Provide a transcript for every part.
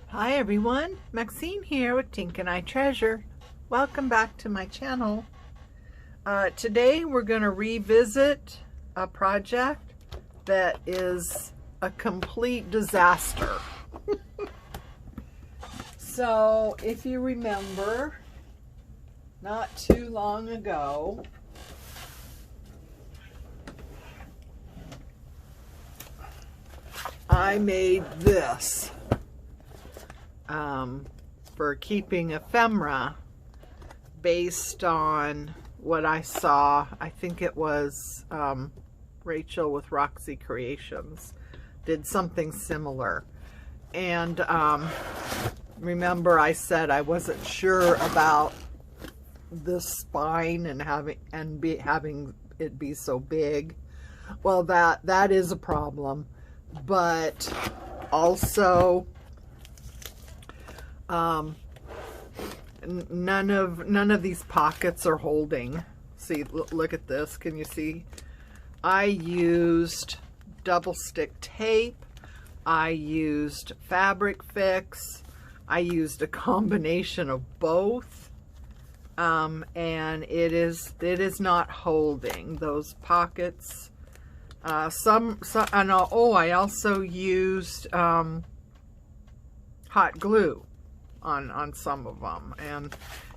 Hi everyone, Maxine here with Tink and I Treasure. Welcome back to my channel. Today we're going to revisit a project that is a complete disaster. So if you remember, not too long ago, I made this for keeping ephemera based on what I saw. I think it was Rachel with Roxy Creations did something similar. And remember I said I wasn't sure about the spine and having it be so big. Well, that is a problem, but also none of these pockets are holding. See, look at this. Can you see? I used double stick tape. I used fabric fix. I used a combination of both, and it is not holding those pockets. I also used hot glue on some of them, and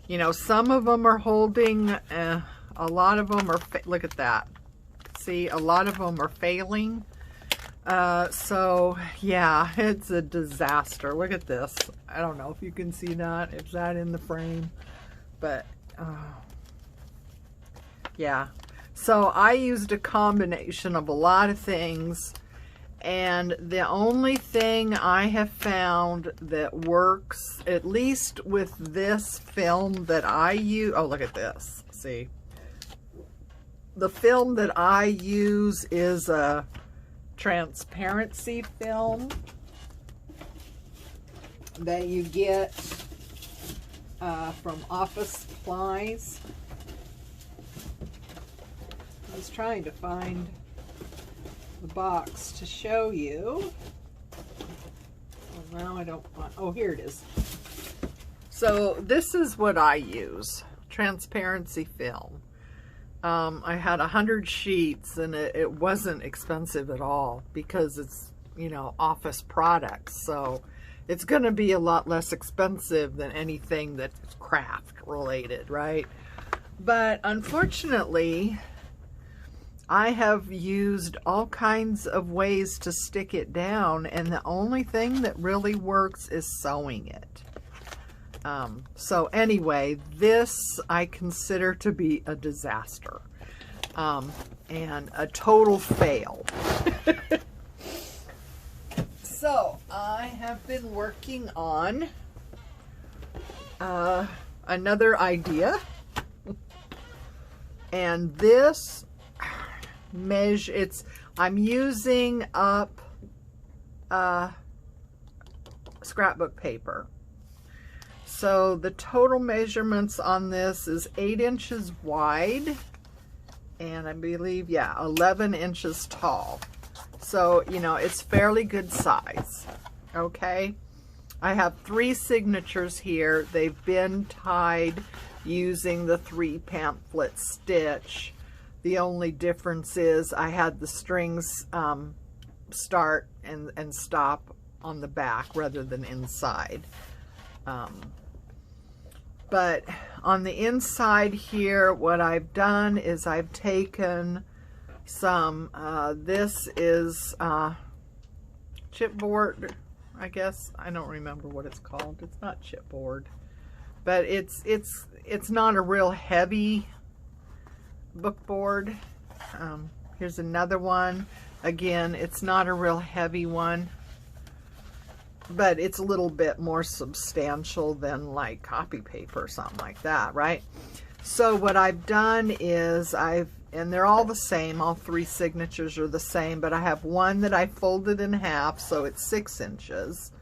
you know, some of them are holding, a lot of them are, look at that, see, a lot of them are failing. So yeah, it's a disaster. Look at this. I don't know if you can see that, is that in the frame, but yeah. So I used a combination of a lot of things, and the only thing I have found that works, at least with this film that I use, oh, look at this, see. The film that I use is a transparency film that you get from Office Supplies. I was trying to find the box to show you. Well, now I don't want, oh, here it is. So this is what I use, transparency film. I had 100 sheets, and it wasn't expensive at all because it's, you know, office products. So it's going to be a lot less expensive than anything that's craft related, right? But unfortunately, I have used all kinds of ways to stick it down, and the only thing that really works is sewing it. So anyway, this I consider to be a disaster, and a total fail. So I have been working on another idea, and this I'm using up scrapbook paper. So the total measurements on this is 8 inches wide, and I believe, yeah, 11 inches tall. So, you know, it's fairly good size. Okay, I have 3 signatures here. They've been tied using the 3 pamphlet stitch. The only difference is I had the strings start and stop on the back rather than inside. But on the inside here, what I've done is I've taken some, this is chipboard, I guess. I don't remember what it's called. It's not chipboard, but it's not a real heavy book board. Here's another one. Again, it's not a real heavy one, but it's a little bit more substantial than like copy paper or something like that, right? So what I've done is and they're all the same, all 3 signatures are the same, but I have one that I folded in half, so it's 6 inches,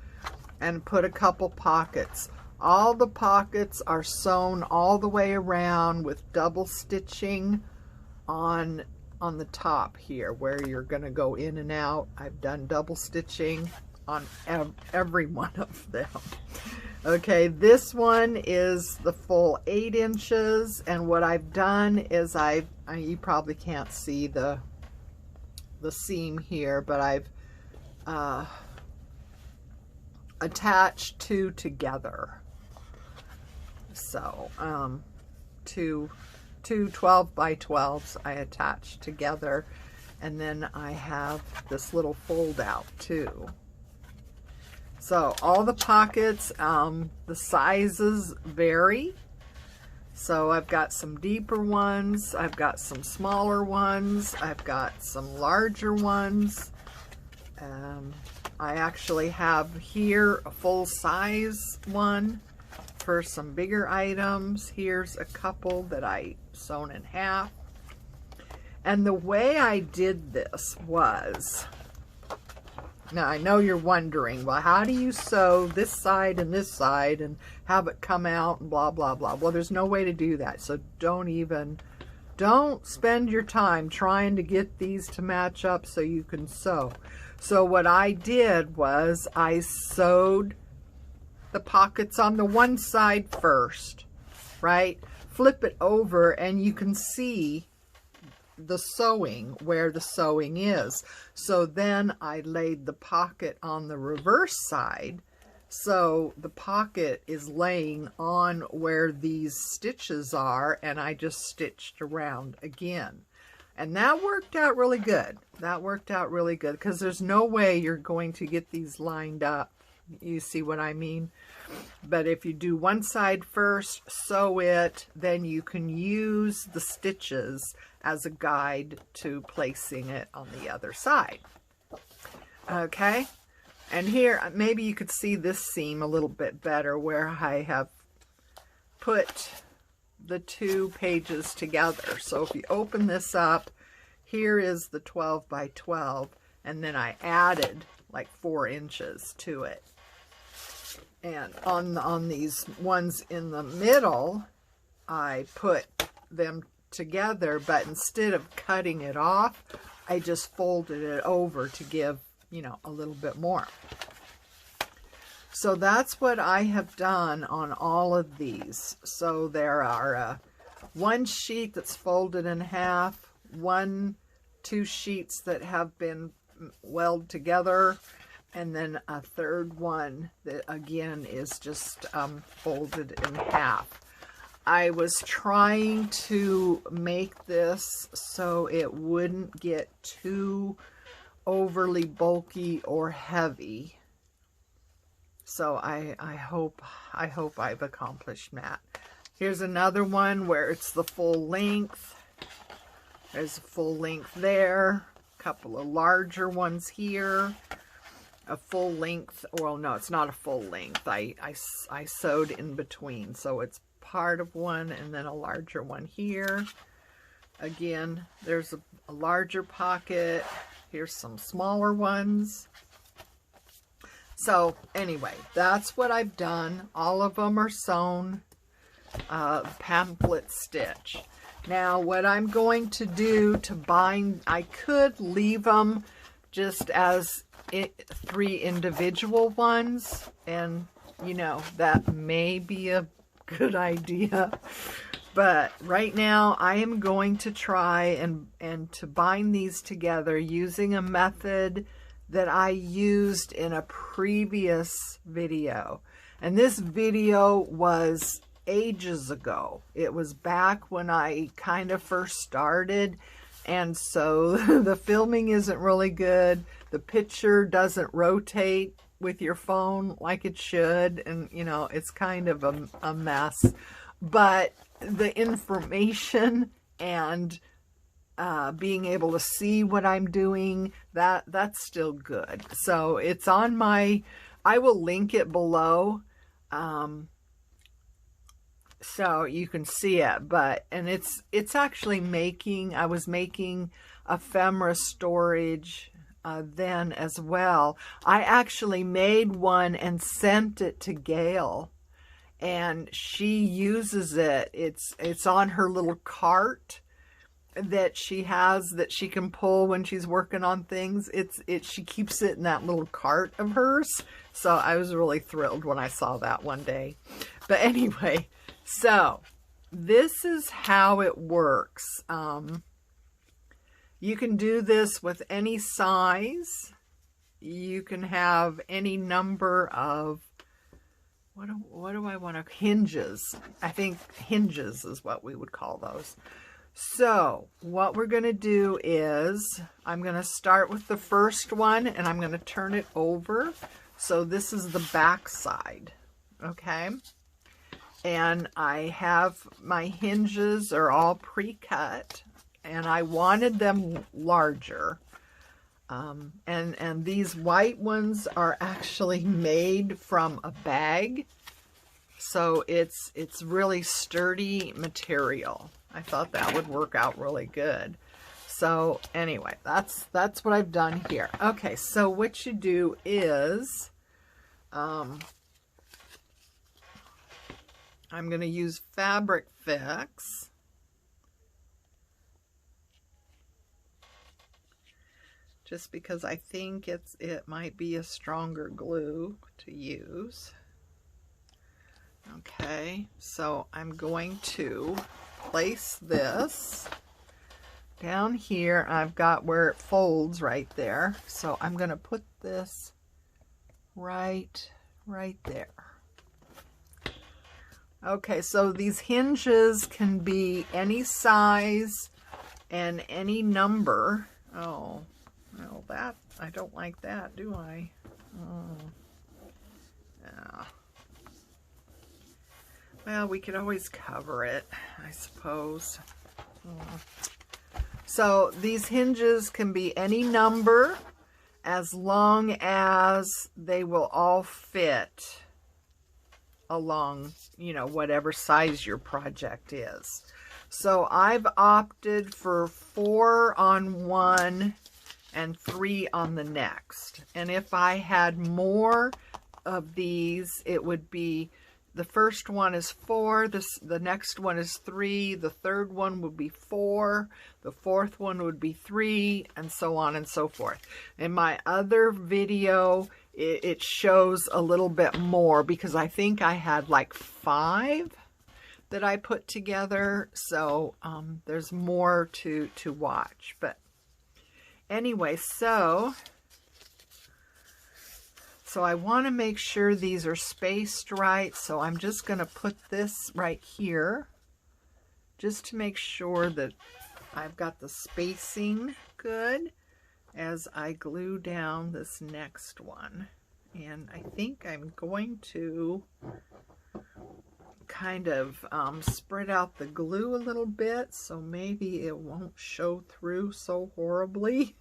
and put a couple pockets. All the pockets are sewn all the way around with double stitching on the top here where you're going to go in and out. I've done double stitching. on every one of them. Okay, this one is the full 8 inches, and what I've done is you probably can't see the seam here, but I've attached 2 together. So two 12 by 12s I attached together, and then I have this little fold out too. So all the pockets, the sizes vary. So I've got some deeper ones, I've got some smaller ones, I've got some larger ones. I actually have here a full size one for some bigger items. Here's a couple that I sewn in half. And the way I did this was, now I know you're wondering, well, how do you sew this side and have it come out and blah, blah, blah. Well, there's no way to do that. So don't spend your time trying to get these to match up so you can sew. So what I did was I sewed the pockets on the one side first, right? Flip it over and you can see the sewing, where the sewing is. So then I laid the pocket on the reverse side, so the pocket is laying on where these stitches are, and I just stitched around again. And that worked out really good. That worked out really good, because there's no way you're going to get these lined up. You see what I mean? But if you do one side first, sew it, then you can use the stitches as a guide to placing it on the other side. Okay, and here maybe you could see this seam a little bit better, where I have put the 2 pages together. So if you open this up, here is the 12 by 12, and then I added like 4 inches to it. And on these ones in the middle, I put them together, but instead of cutting it off, I just folded it over to give, you know, a little bit more. So that's what I have done on all of these. So there are one sheet that's folded in half, 2 sheets that have been welded together, and then a third one that again is just folded in half. I was trying to make this so it wouldn't get too overly bulky or heavy. So I hope I've accomplished that. Here's another one where it's the full length. There's a full length there. A couple of larger ones here. A full length, well, no, it's not a full length. I sewed in between, so it's part of one and then a larger one here. Again, there's a larger pocket. Here's some smaller ones. So anyway, that's what I've done. All of them are sewn pamphlet stitch. Now what I'm going to do to bind, I could leave them just as 3 individual ones, and you know, that may be a good idea, but right now I am going to try and to bind these together using a method that I used in a previous video. And this video was ages ago. It was back when I kind of first started, and so the filming isn't really good. The picture doesn't rotate with your phone like it should, and you know, it's kind of a mess. But the information and being able to see what I'm doing, that's still good. So it's on my, I will link it below so you can see it. But and it's actually making, I was making ephemera storage then as well. I actually made one and sent it to Gail, and she uses it. It's on her little cart. that she has that she can pull when she's working on things. She keeps it in that little cart of hers. So I was really thrilled when I saw that one day. But anyway, so this is how it works. You can do this with any size. You can have any number of, what do I want to, hinges. I think hinges is what we would call those. So what we're going to do is I'm going to start with the first one and I'm going to turn it over. So this is the back side. Okay. And I have my hinges are all pre-cut and I wanted them larger. And these white ones are actually made from a bag. So it's really sturdy material. I thought that would work out really good. So anyway, that's what I've done here. Okay, so what you do is, I'm going to use Fabric Fix. Just because I think it might be a stronger glue to use. Okay, so I'm going to place this down here. I've got where it folds right there. So I'm going to put this right there. Okay, so these hinges can be any size and any number. Oh, well, that, I don't like that, do I? Oh, yeah. Well, we could always cover it, I suppose. So these hinges can be any number as long as they will all fit along, you know, whatever size your project is. So I've opted for 4 on one and 3 on the next. And if I had more of these, it would be, the first one is 4, the next one is 3, the third one would be 4, the fourth one would be 3, and so on and so forth. In my other video, it shows a little bit more because I think I had like 5 that I put together. So there's more to watch. But anyway, so I want to make sure these are spaced right. So I'm just going to put this right here just to make sure that I've got the spacing good as I glue down this next one. And I think I'm going to kind of spread out the glue a little bit so maybe it won't show through so horribly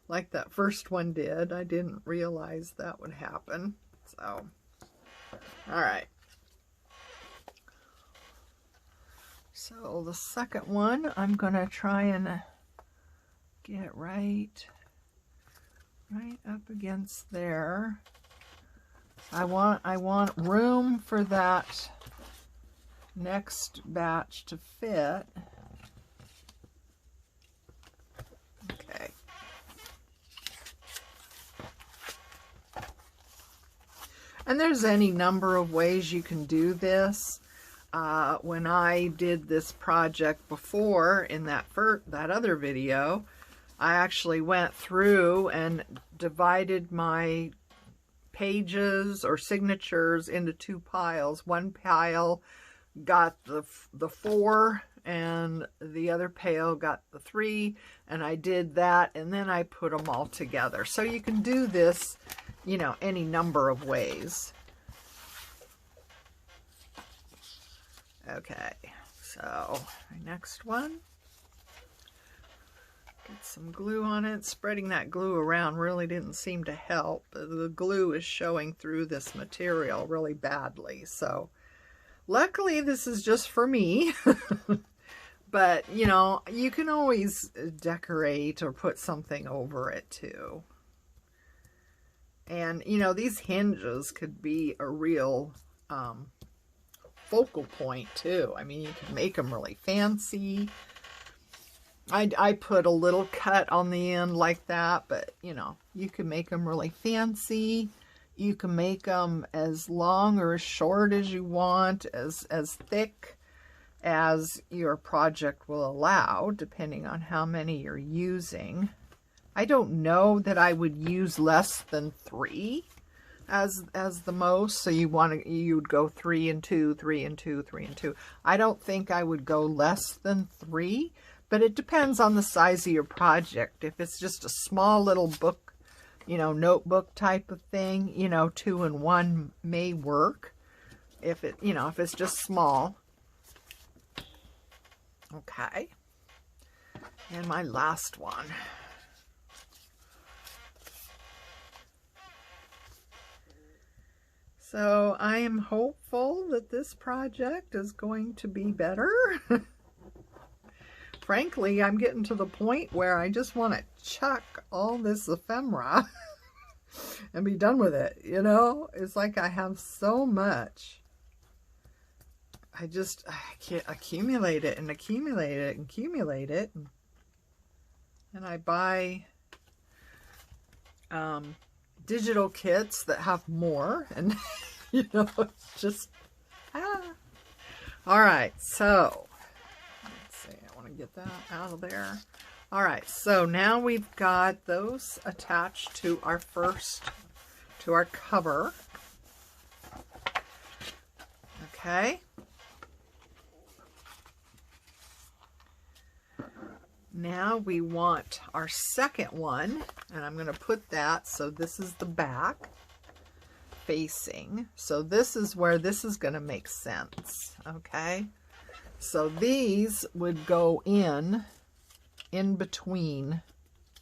like that first one did. I didn't realize that would happen. So, all right. So the second one, I'm going to try and get right up against there. I want room for that next batch to fit. Okay. And there's any number of ways you can do this. When I did this project before in that other video, I actually went through and divided my pages or signatures into 2 piles. One pile got the 4 and the other pile got the 3, and I did that and then I put them all together. So you can do this, you know, any number of ways. Okay, so my next one, get some glue on it. Spreading that glue around really didn't seem to help. The glue is showing through this material really badly. So luckily this is just for me. But, you know, you can always decorate or put something over it too. And, you know, these hinges could be a real focal point too. I mean, you can make them really fancy. I put a little cut on the end like that, but you know, you can make them really fancy. You can make them as long or as short as you want, as thick as your project will allow, depending on how many you're using. I don't know that I would use less than 3 as the most. So you'd go 3 and 2, 3 and 2, 3 and 2. I don't think I would go less than 3, but it depends on the size of your project. If it's just a small little book, you know, notebook type of thing, you know, 2 and 1 may work. If it, you know, if it's just small. Okay. And my last one. So I am hopeful that this project is going to be better. Frankly, I'm getting to the point where I just want to chuck all this ephemera and be done with it, you know? It's like I have so much. I can't accumulate it and accumulate it and accumulate it. And I buy digital kits that have more, and you know, it's just all right. So let's see, I want to get that out of there. All right, so now we've got those attached to our cover. Okay, now we want our second one, and I'm going to put that, so this is the back facing. So this is where this is going to make sense, okay? So these would go in between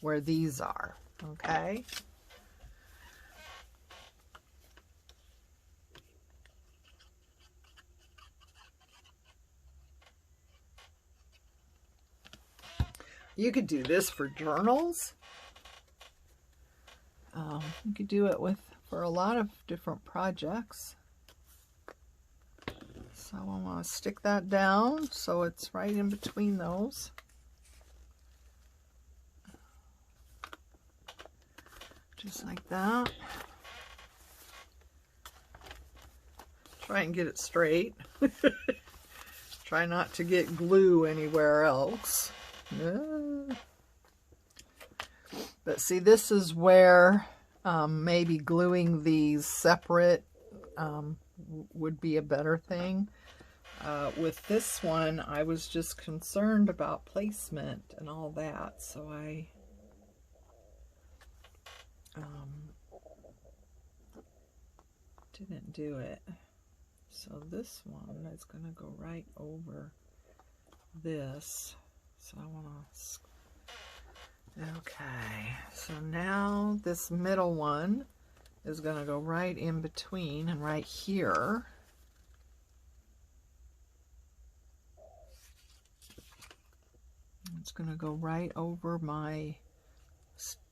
where these are, okay? You could do this for journals. You could do it for a lot of different projects. So I'm going to stick that down so it's right in between those. Just like that. Try and get it straight. Try not to get glue anywhere else. But see, this is where maybe gluing these separate would be a better thing. With this one, I was just concerned about placement and all that, so I didn't do it. So this one is going to go right over this. So I want to, okay, so now this middle one is going to go right in between and right here. It's going to go right over my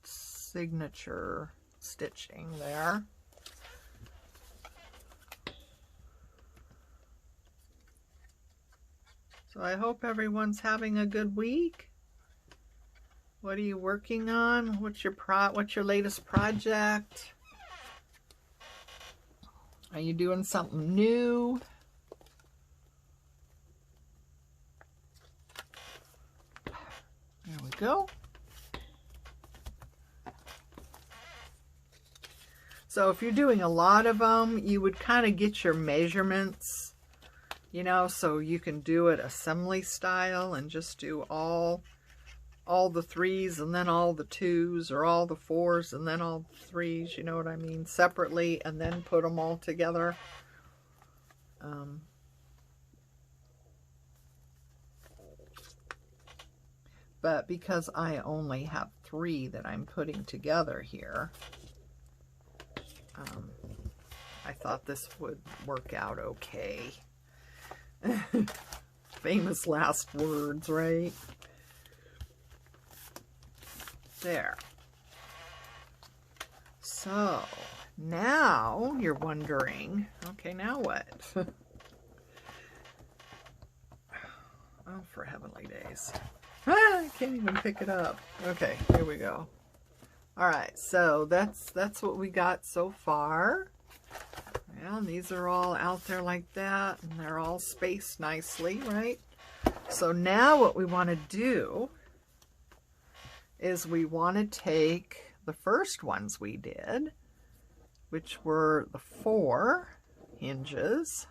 signature stitching there. So I hope everyone's having a good week. What are you working on? What's your latest project? Are you doing something new? There we go. So if you're doing a lot of them, you would kind of get your measurements, you know, so you can do it assembly style and just do all the 3s and then all the 2s, or all the 4s and then all the 3s, you know what I mean, separately, and then put them all together. But because I only have 3 that I'm putting together here, I thought this would work out okay. Famous last words, right? There. So now you're wondering, okay, now what? Oh, for heavenly days. I can't even pick it up. Okay, here we go. All right, so that's what we got so far. Well, these are all out there like that, and they're all spaced nicely, right? So now what we want to do is we want to take the first ones we did, which were the 4 hinges,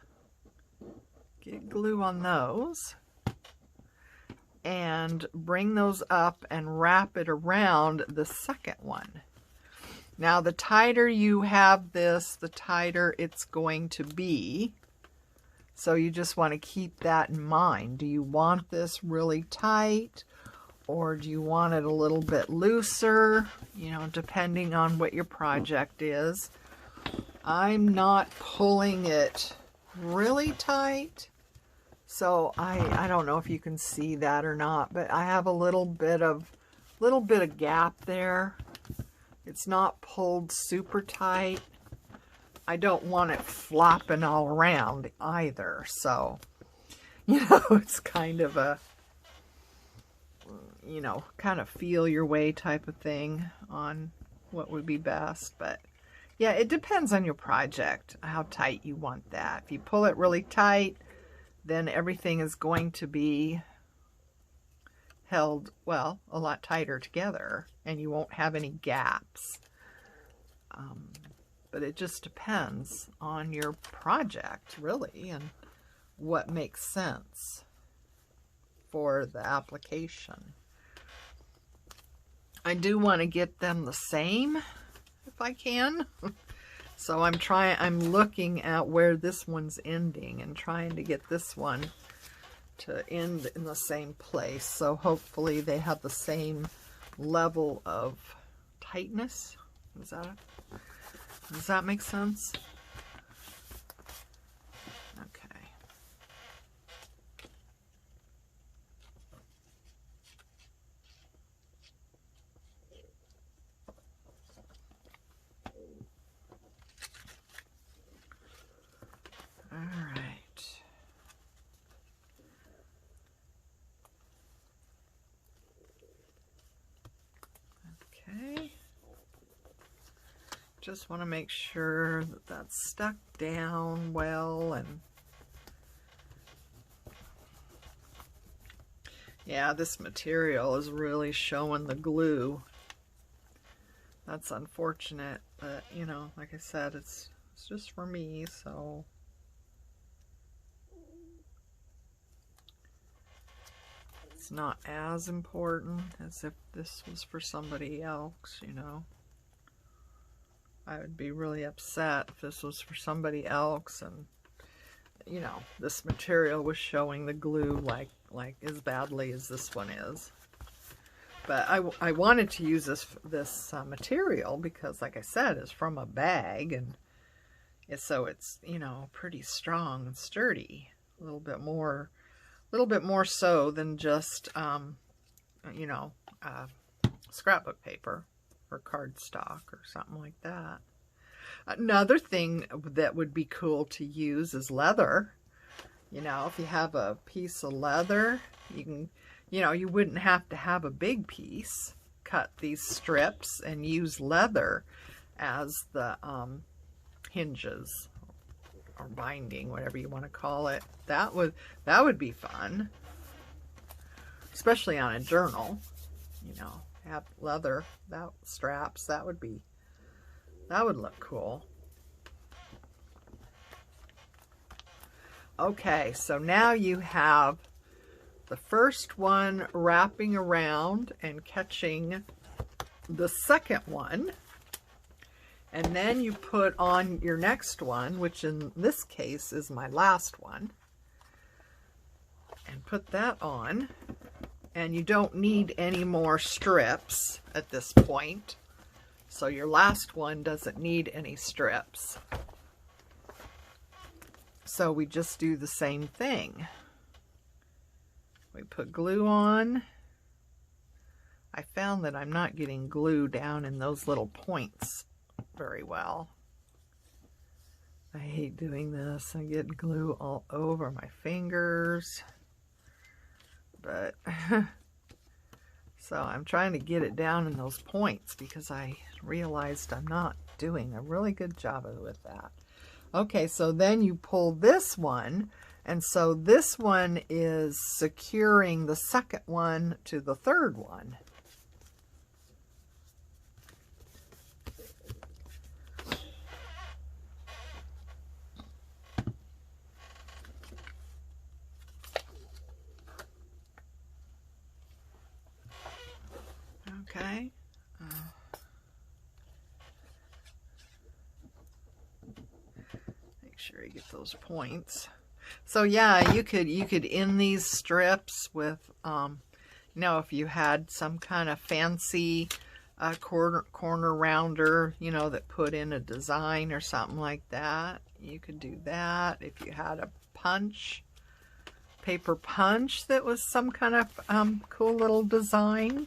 get glue on those, and bring those up and wrap it around the second one. Now, the tighter you have this, the tighter it's going to be. So you just want to keep that in mind. Do you want this really tight, or do you want it a little bit looser? You know, depending on what your project is. I'm not pulling it really tight, so I don't know if you can see that or not, but I have a little bit of gap there. It's not pulled super tight. I don't want it flopping all around either. So, you know, it's kind of a, you know, kind of feel your way type of thing on what would be best. But yeah, it depends on your project, how tight you want that. If you pull it really tight, then everything is going to be held, well, a lot tighter together, and you won't have any gaps. But it just depends on your project, really, and what makes sense for the application. I do want to get them the same if I can. So I'm looking at where this one's ending and trying to get this one to end in the same place. So hopefully they have the same level of tightness. Does that make sense? Okay. All right. Okay. Just want to make sure that that's stuck down well, and yeah, this material is really showing the glue. That's unfortunate, but you know, like I said, it's just for me, so it's not as important as if this was for somebody else, you know. I would be really upset if this was for somebody else and, you know, this material was showing the glue like as badly as this one is. But I wanted to use this material because, like I said, it's from a bag, and so it's, you know, pretty strong and sturdy. A little bit more so than just, you know, scrapbook paper or cardstock or something like that. Another thing that would be cool to use is leather. You know, if you have a piece of leather, you can, you know, you wouldn't have to have a big piece. Cut these strips and use leather as the hinges or binding, whatever you want to call it. That would be fun, especially on a journal. You know, have leather straps. That would look cool. Okay, so now you have the first one wrapping around and catching the second one, and then you put on your next one, which in this case is my last one, and put that on. And you don't need any more strips at this point. So your last one doesn't need any strips. So we just do the same thing. We put glue on. I found that I'm not getting glue down in those little points very well. I hate doing this. I get glue all over my fingers. But So I'm trying to get it down in those points because I realized I'm not doing a really good job with that. Okay, so then you pull this one, and so this one is securing the second one to the third one. Okay. Make sure you get those points. So yeah, you could end these strips with, you know, if you had some kind of fancy corner rounder, you know, that put in a design or something like that, you could do that. If you had a paper punch that was some kind of cool little design,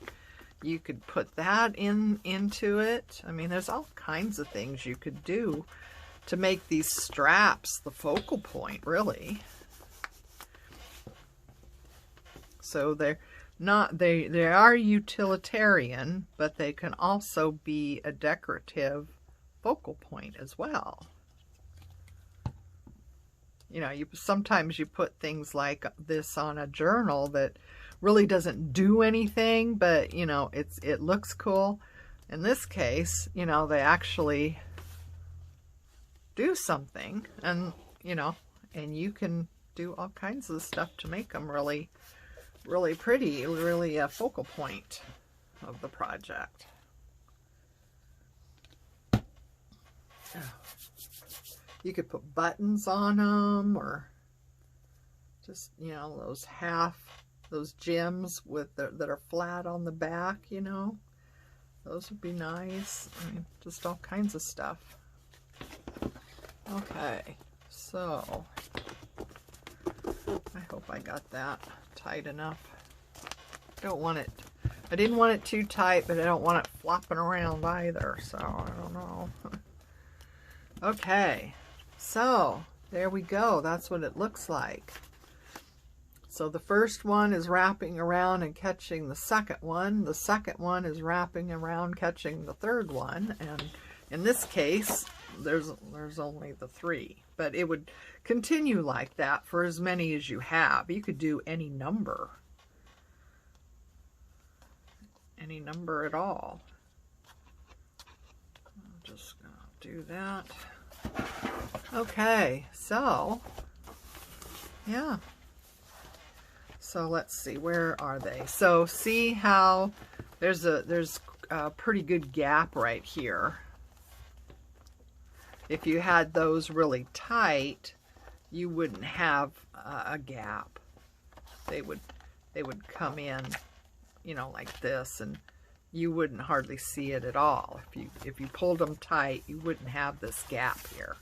you could put that into it. I mean, there's all kinds of things you could do to make these straps the focal point, really. So they're not, they are utilitarian, but they can also be a decorative focal point as well. You know, sometimes you put things like this on a journal that really doesn't do anything, but you know, it looks cool. In this case, you know, they actually do something, and you know, and you can do all kinds of stuff to make them really pretty, really a focal point of the project. You could put buttons on them, or just, you know, those gems with that are flat on the back, you know, those would be nice. I mean, just all kinds of stuff. Okay, so I hope I got that tight enough. Don't want it, I didn't want it too tight, but I don't want it flopping around either, so I don't know. Okay, so there we go. That's what it looks like. So the first one is wrapping around and catching the second one. The second one is wrapping around catching the third one. And in this case, there's only the 3. But it would continue like that for as many as you have. You could do any number. Any number at all. I'm just going to do that. Okay, so, yeah. So let's see, where are they? So see how there's a pretty good gap right here. If you had those really tight, you wouldn't have a gap. They would come in, you know, like this, and you wouldn't hardly see it at all. If you pulled them tight, you wouldn't have this gap here.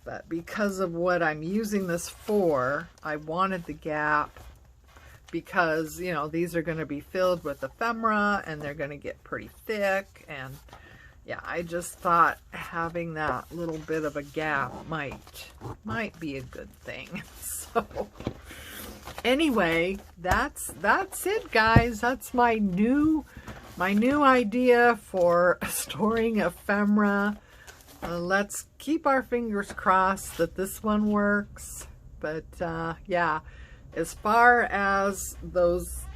But because of what I'm using this for, I wanted the gap because, you know, these are going to be filled with ephemera and they're going to get pretty thick. And yeah, I just thought having that little bit of a gap might be a good thing. So anyway, that's it, guys. That's my new idea for storing ephemera. Let's keep our fingers crossed that this one works. But yeah, as far as those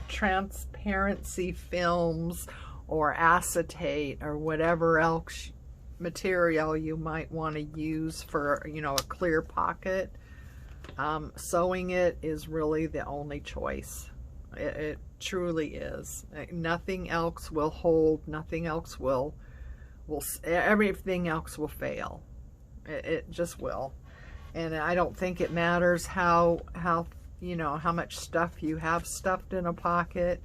transparency films or acetate or whatever else material you might want to use for, you know, a clear pocket, sewing it is really the only choice. It truly is. Nothing else will hold. Nothing else will everything else will fail. It just will. And I don't think it matters how you know, how much stuff you have stuffed in a pocket.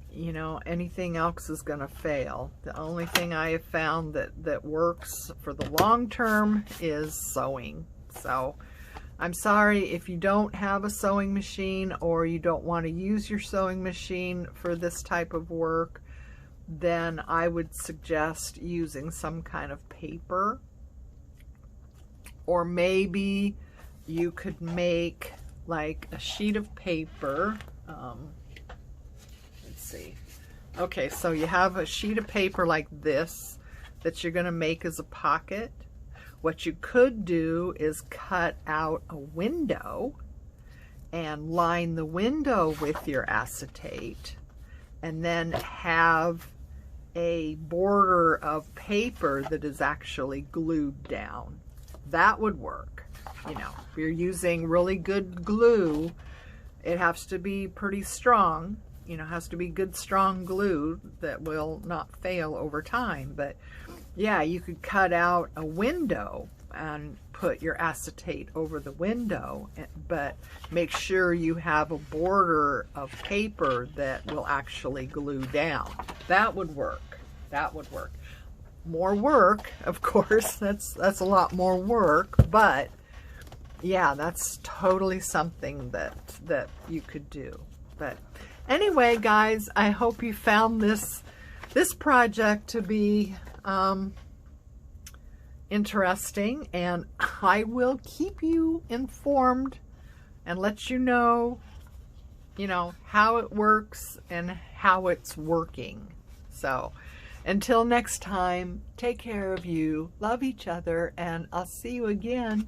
You know, anything else is going to fail. The only thing I have found that works for the long term is sewing. So I'm sorry if you don't have a sewing machine or you don't want to use your sewing machine for this type of work. Then I would suggest using some kind of paper, or maybe you could make like a sheet of paper Let's see. Okay, so you have a sheet of paper like this that you're going to make as a pocket. What you could do is cut out a window and line the window with your acetate, and then have a border of paper that is actually glued down. That would work. You know, if you're using really good glue, it has to be pretty strong. You know, has to be good strong glue that will not fail over time. But yeah, you could cut out a window and put your acetate over the window, but make sure you have a border of paper that will actually glue down. That would work. That would work. More work, of course. That's a lot more work, but yeah, that's totally something that you could do. But anyway, guys, I hope you found this project to be interesting, and I will keep you informed and let you know, how it works and how it's working. So until next time, take care of you, love each other, and I'll see you again.